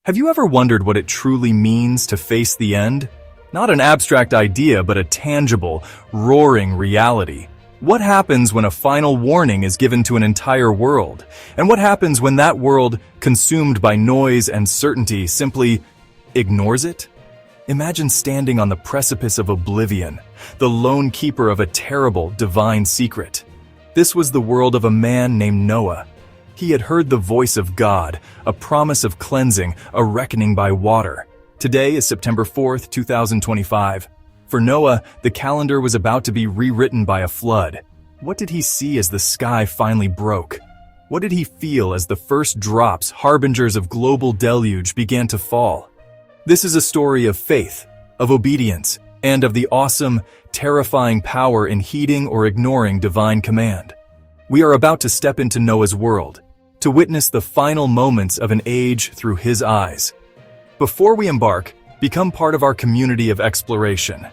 Have you ever wondered what it truly means to face the end? Not an abstract idea, but a tangible, roaring reality. What happens when a final warning is given to an entire world? And what happens when that world, consumed by noise and certainty, simply ignores it? Imagine standing on the precipice of oblivion, the lone keeper of a terrible, divine secret. This was the world of a man named Noah. He had heard the voice of God, a promise of cleansing, a reckoning by water. Today is September 4th, 2025. For Noah, the calendar was about to be rewritten by a flood. What did he see as the sky finally broke? What did he feel as the first drops, harbingers of global deluge, began to fall? This is a story of faith, of obedience, and of the awesome, terrifying power in heeding or ignoring divine command. We are about to step into Noah's world, to witness the final moments of an age through his eyes. Before we embark, become part of our community of exploration.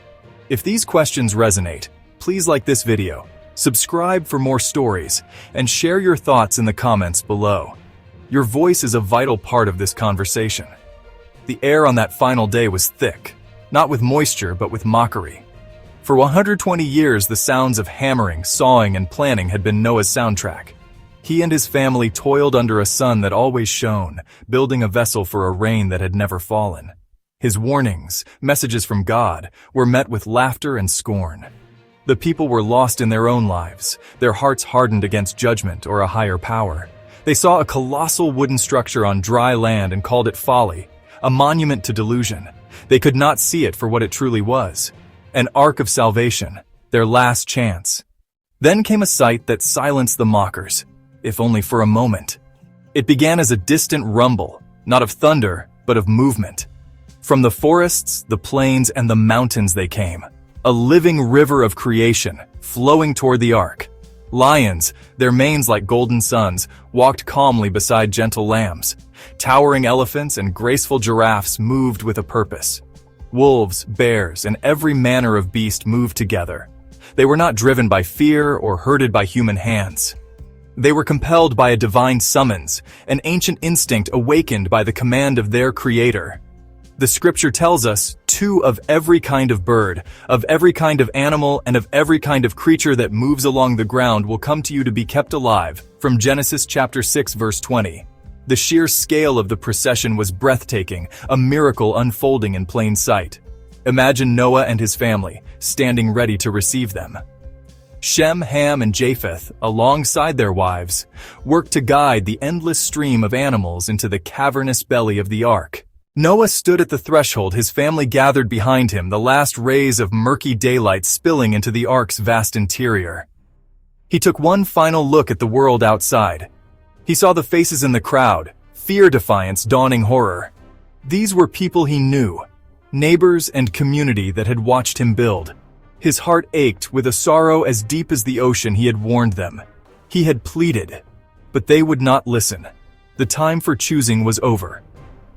If these questions resonate, please like this video, subscribe for more stories, and share your thoughts in the comments below. Your voice is a vital part of this conversation. The air on that final day was thick, not with moisture but with mockery. For 120 years, the sounds of hammering, sawing, and planning had been Noah's soundtrack. He and his family toiled under a sun that always shone, building a vessel for a rain that had never fallen. His warnings, messages from God, were met with laughter and scorn. The people were lost in their own lives, their hearts hardened against judgment or a higher power. They saw a colossal wooden structure on dry land and called it folly, a monument to delusion. They could not see it for what it truly was. An ark of salvation, their last chance. Then came a sight that silenced the mockers, if only for a moment. It began as a distant rumble, not of thunder, but of movement. From the forests, the plains, and the mountains they came, a living river of creation, flowing toward the ark. Lions, their manes like golden suns, walked calmly beside gentle lambs. Towering elephants and graceful giraffes moved with a purpose. Wolves, bears, and every manner of beast moved together. They were not driven by fear or herded by human hands. They were compelled by a divine summons, an ancient instinct awakened by the command of their Creator. The scripture tells us, two of every kind of bird, of every kind of animal, and of every kind of creature that moves along the ground will come to you to be kept alive, from Genesis chapter 6 verse 20. The sheer scale of the procession was breathtaking, a miracle unfolding in plain sight. Imagine Noah and his family, standing ready to receive them. Shem, Ham, and Japheth, alongside their wives, worked to guide the endless stream of animals into the cavernous belly of the ark. Noah stood at the threshold, his family gathered behind him, the last rays of murky daylight spilling into the ark's vast interior. He took one final look at the world outside. He saw the faces in the crowd, fear, defiance, dawning horror. These were people he knew, neighbors and community that had watched him build. His heart ached with a sorrow as deep as the ocean. He had warned them. He had pleaded, but they would not listen. The time for choosing was over.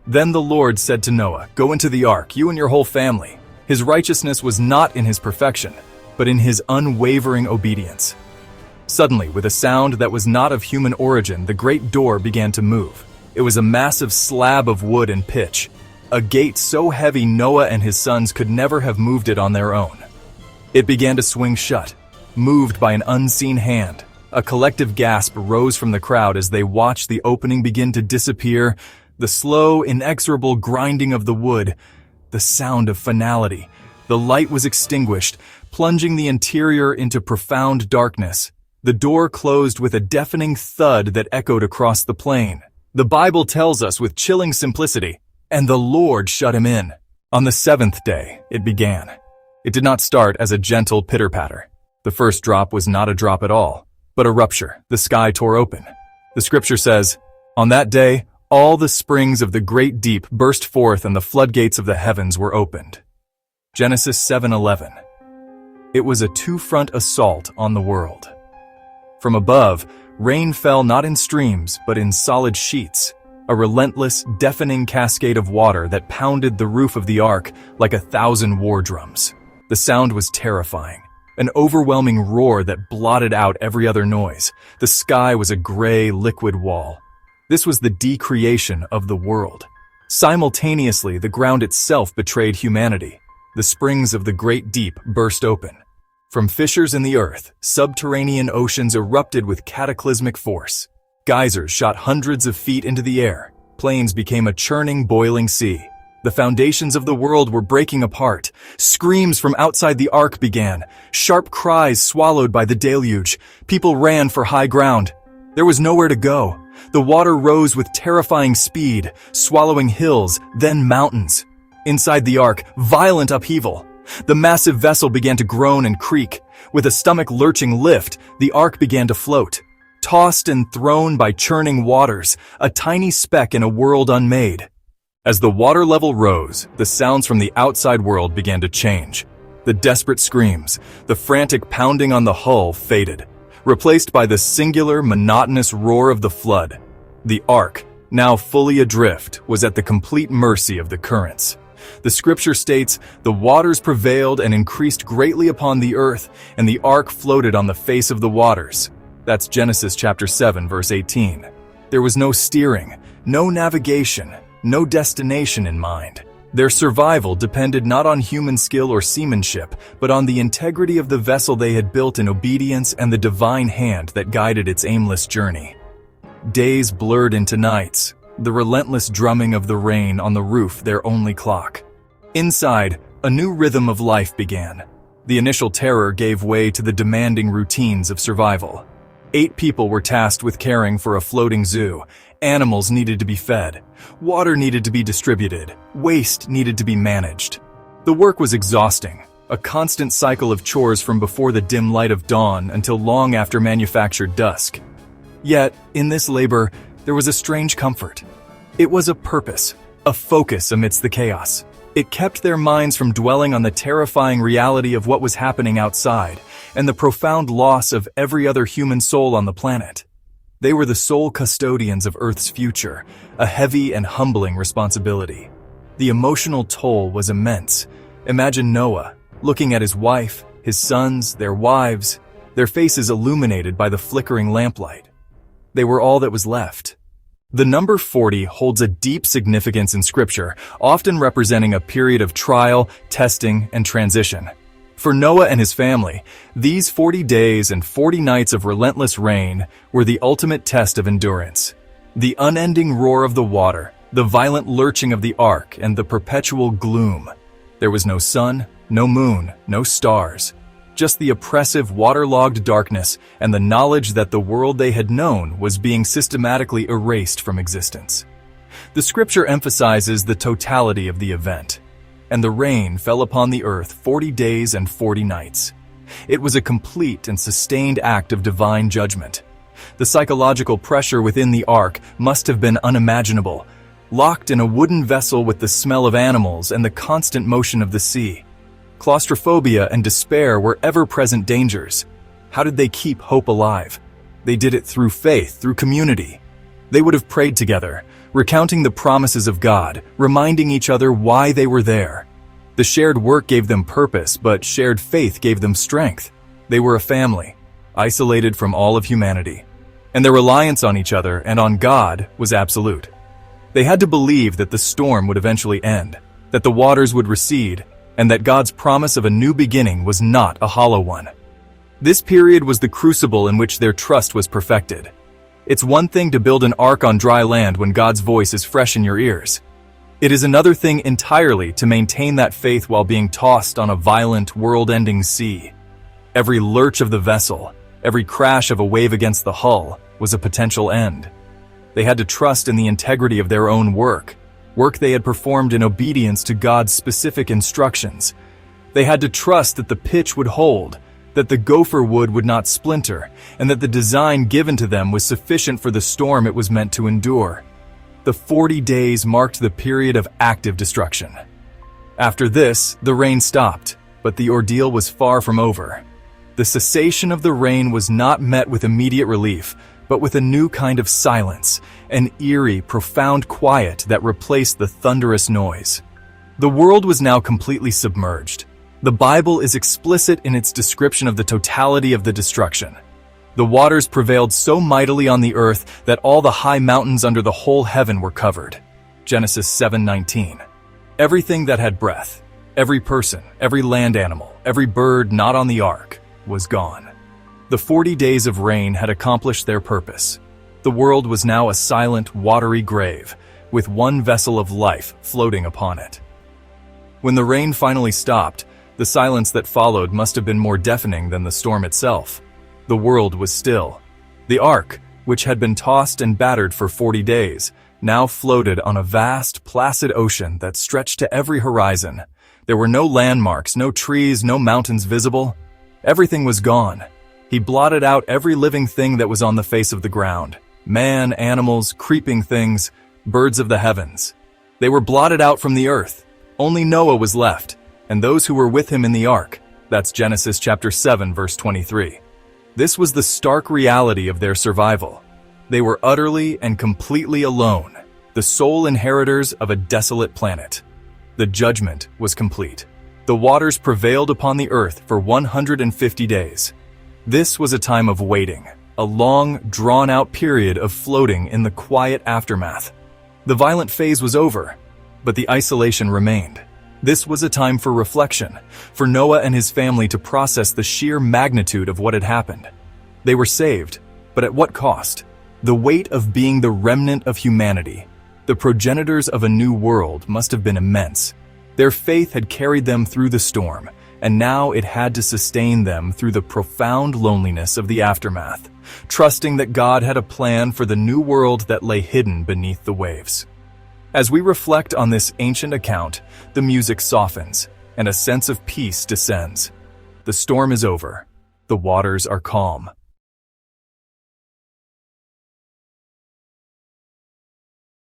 Then the Lord said to Noah, "Go into the ark, you and your whole family." His righteousness was not in his perfection, but in his unwavering obedience. Suddenly, with a sound that was not of human origin, the great door began to move. It was a massive slab of wood and pitch, a gate so heavy Noah and his sons could never have moved it on their own. It began to swing shut, moved by an unseen hand. A collective gasp rose from the crowd as they watched the opening begin to disappear, the slow, inexorable grinding of the wood, the sound of finality. The light was extinguished, plunging the interior into profound darkness. The door closed with a deafening thud that echoed across the plain. The Bible tells us with chilling simplicity, "And the Lord shut him in." On the seventh day, it began. It did not start as a gentle pitter-patter. The first drop was not a drop at all, but a rupture. The sky tore open. The scripture says, "On that day, all the springs of the great deep burst forth and the floodgates of the heavens were opened." Genesis 7:11. It was a two-front assault on the world. From above, rain fell not in streams, but in solid sheets, a relentless, deafening cascade of water that pounded the roof of the ark like 1,000 war drums. The sound was terrifying, an overwhelming roar that blotted out every other noise. The sky was a gray, liquid wall. This was the decreation of the world. Simultaneously, the ground itself betrayed humanity. The springs of the great deep burst open. From fissures in the earth, subterranean oceans erupted with cataclysmic force. Geysers shot hundreds of feet into the air. Plains became a churning, boiling sea. The foundations of the world were breaking apart. Screams from outside the ark began. Sharp cries swallowed by the deluge. People ran for high ground. There was nowhere to go. The water rose with terrifying speed, swallowing hills, then mountains. Inside the ark, violent upheaval. The massive vessel began to groan and creak. With a stomach-lurching lift, the ark began to float. Tossed and thrown by churning waters, a tiny speck in a world unmade. As the water level rose, the sounds from the outside world began to change. The desperate screams, the frantic pounding on the hull faded, replaced by the singular, monotonous roar of the flood. The ark, now fully adrift, was at the complete mercy of the currents. The scripture states, "The waters prevailed and increased greatly upon the earth, and the ark floated on the face of the waters." That's Genesis chapter 7, verse 18. There was no steering, no navigation, no destination in mind. Their survival depended not on human skill or seamanship, but on the integrity of the vessel they had built in obedience and the divine hand that guided its aimless journey. Days blurred into nights, the relentless drumming of the rain on the roof their only clock. Inside, a new rhythm of life began. The initial terror gave way to the demanding routines of survival. 8 people were tasked with caring for a floating zoo. Animals needed to be fed. Water needed to be distributed. Waste needed to be managed. The work was exhausting, a constant cycle of chores from before the dim light of dawn until long after manufactured dusk. Yet, in this labor, there was a strange comfort. It was a purpose, a focus amidst the chaos. It kept their minds from dwelling on the terrifying reality of what was happening outside and the profound loss of every other human soul on the planet. They were the sole custodians of Earth's future, a heavy and humbling responsibility. The emotional toll was immense. Imagine Noah, looking at his wife, his sons, their wives, their faces illuminated by the flickering lamplight. They were all that was left. The number 40 holds a deep significance in Scripture, often representing a period of trial, testing, and transition. For Noah and his family, these 40 days and 40 nights of relentless rain were the ultimate test of endurance. The unending roar of the water, the violent lurching of the ark, and the perpetual gloom. There was no sun, no moon, no stars. Just the oppressive, waterlogged darkness and the knowledge that the world they had known was being systematically erased from existence. The scripture emphasizes the totality of the event. And the rain fell upon the earth 40 days and 40 nights. It was a complete and sustained act of divine judgment. The psychological pressure within the ark must have been unimaginable, locked in a wooden vessel with the smell of animals and the constant motion of the sea. Claustrophobia and despair were ever-present dangers. How did they keep hope alive? They did it through faith, through community. They would have prayed together, recounting the promises of God, reminding each other why they were there. The shared work gave them purpose, but shared faith gave them strength. They were a family, isolated from all of humanity. And their reliance on each other and on God was absolute. They had to believe that the storm would eventually end, that the waters would recede, and that God's promise of a new beginning was not a hollow one. This period was the crucible in which their trust was perfected. It's one thing to build an ark on dry land when God's voice is fresh in your ears. It is another thing entirely to maintain that faith while being tossed on a violent, world-ending sea. Every lurch of the vessel, every crash of a wave against the hull, was a potential end. They had to trust in the integrity of their own work they had performed in obedience to God's specific instructions. They had to trust that the pitch would hold, that the gopher wood would not splinter, and that the design given to them was sufficient for the storm it was meant to endure. The 40 days marked the period of active destruction. After this, the rain stopped, but the ordeal was far from over. The cessation of the rain was not met with immediate relief, but with a new kind of silence, an eerie, profound quiet that replaced the thunderous noise. The world was now completely submerged. The Bible is explicit in its description of the totality of the destruction. The waters prevailed so mightily on the earth that all the high mountains under the whole heaven were covered. Genesis 7:19. Everything that had breath, every person, every land animal, every bird not on the ark, was gone. The 40 days of rain had accomplished their purpose. The world was now a silent, watery grave, with one vessel of life floating upon it. When the rain finally stopped, the silence that followed must have been more deafening than the storm itself. The world was still. The ark, which had been tossed and battered for 40 days, now floated on a vast, placid ocean that stretched to every horizon. There were no landmarks, no trees, no mountains visible. Everything was gone. He blotted out every living thing that was on the face of the ground. Man, animals, creeping things, birds of the heavens. They were blotted out from the earth. Only Noah was left, and those who were with him in the ark. That's Genesis chapter 7, verse 23. This was the stark reality of their survival. They were utterly and completely alone, the sole inheritors of a desolate planet. The judgment was complete. The waters prevailed upon the earth for 150 days. This was a time of waiting, a long, drawn-out period of floating in the quiet aftermath. The violent phase was over, but the isolation remained. This was a time for reflection, for Noah and his family to process the sheer magnitude of what had happened. They were saved, but at what cost? The weight of being the remnant of humanity, the progenitors of a new world, must have been immense. Their faith had carried them through the storm, and now it had to sustain them through the profound loneliness of the aftermath, trusting that God had a plan for the new world that lay hidden beneath the waves. As we reflect on this ancient account, the music softens, and a sense of peace descends. The storm is over. The waters are calm.